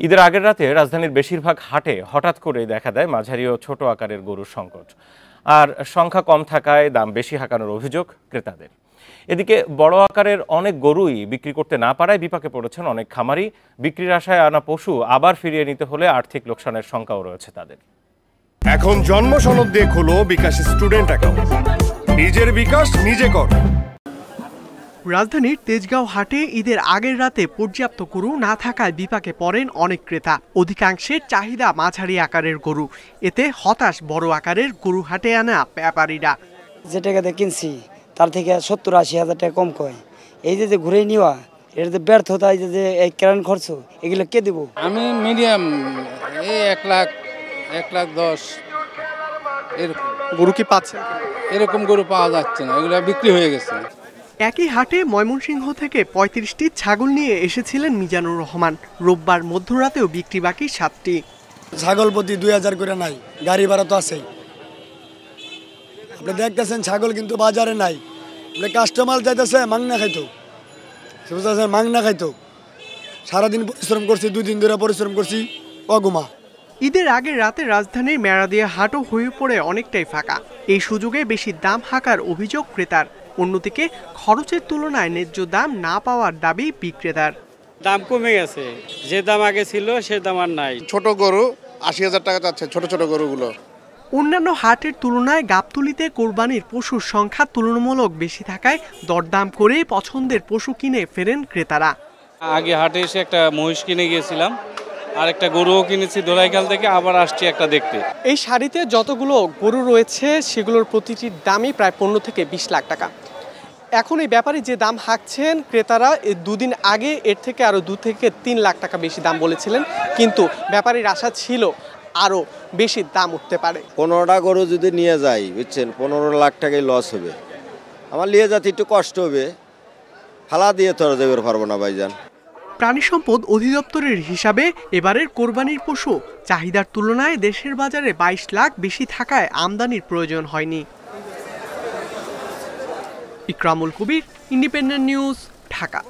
ঈদের আগের রাতে রাজধানীর বেশিরভাগ হাটে হঠাৎ করে দেখা দেয় মাঝারি ও ছোট আকারের গরুর সংকট। আর সংখ্যা কম থাকায় দাম বেশি হাঁকানোর অভিযোগ ক্রেতাদের। এদিকে বড় আকারের অনেক গরুই বিক্রি করতে না পারায় বিপাকে পড়েছেন অনেক খামারি। বিক্রির আশায় আনা পশু আবার ফিরিয়ে নিতে হলে আর্থিক লোকসানের শঙ্কাও রয়েছে তাদের। এখন জন্ম সনদ দিয়ে খোলো বিকাশ স্টুডেন্ট অ্যাকাউন্ট। নিজের বিকাশ নিজে কর। রাজধানীর তেজগাঁও হাটে ঈদের আগের রাতে পর্যাপ্ত গরু না থাকায় বিপাকে পড়েন অনেক ক্রেতা। অধিকাংশের চাহিদা মাঝারি আকারের গরু, এতে হতাশ বড় আকারের গরু হাটে আনা ব্যাপারীরা। যে টাকাতে কিনছি তার থেকে 70-80 হাজার টাকা কম কয়। এই যে ঘুরে নেওয়া, এর যে ব্যর্থতা, এই যে এই কেরান খরচ, এগুলো কে দেবো? আমি মিডিয়াম এই 1,10,000 এরকম গরু কি পাচ্ছেন? এরকম গরু পাওয়া যাচ্ছে না, এগুলো বিক্রি হয়ে গেছে। একই হাটে ময়মনসিংহ থেকে 35টি ছাগল নিয়ে এসেছিলেন মিজানুর রহমান। রোববার মধ্যরাতেও বিক্রি বাকি 7টি। ছাগল প্রতি 2000 করে নাই, গাড়ি ভাড়া তো আছেই। আপনি দেখতেছেন ছাগল কিন্তু বাজারে নাই। আপনি কাস্টমার যাইতেছে মাংনা খাইতো, মাংনা খাইতো। সারাদিন পরিশ্রম করছি, 2 দিন ধরে পরিশ্রম করছি অগুমা। ঈদের আগের রাতে রাজধানীর মেরাদিয়া হাটও হয়ে পড়ে অনেকটাই ফাঁকা। এই সুযোগে বেশি দাম হাঁকার অভিযোগ ক্রেতার। অন্যদিকে খরচের তুলনায় ন্যায্য দাম না পাওয়ার দাবি বিক্রেতার। দাম কমে গেছে, যে দাম আগে ছিল সে দাম আর নাই। ছোট গরু 80,000 টাকা যাচ্ছে, ছোট ছোট গরুগুলো। অন্যান্য হাটের তুলনায় গাবতলীতে কোরবানির পশুর সংখ্যা তুলনামূলক বেশি থাকায় দরদাম করে পছন্দের পশু কিনে ফেরেন ক্রেতারা। আগে হাটে এসে একটা মহিষ কিনে গিয়েছিলাম, আর একটা গরুও কিনেছি দোলাইখাল থেকে, আবার আসছি একটা দেখতে। এই সারিতে যতগুলো গরু রয়েছে সেগুলোর প্রতিটির দামই প্রায় 15 থেকে 20 লাখ টাকা। এখন এই ব্যাপারে যে দাম হাঁকছেন ক্রেতারা, 2 দিন আগে এর থেকে আরও 2 থেকে 3 লাখ টাকা বেশি দাম বলেছিলেন, কিন্তু ব্যাপারীর আশা ছিল আরও বেশি দাম উঠতে পারে। 15টা গরু যদি নিয়ে যাই, বুঝছেন, 15 লাখ টাকাই লস হবে। আমার নিয়ে যেতে একটু কষ্ট হবে, ফালা দিয়ে তো দেবের পারবো না ভাইজান। প্রাণী সম্পদ অধিদপ্তরের হিসাবে এবারের কোরবানির পশু চাহিদার তুলনায় দেশের বাজারে 22 লাখ বেশি থাকায় আমদানির প্রয়োজন হয়নি। ইকরামুল কবির, ইন্ডিপেন্ডেন্ট নিউজ, ঢাকা।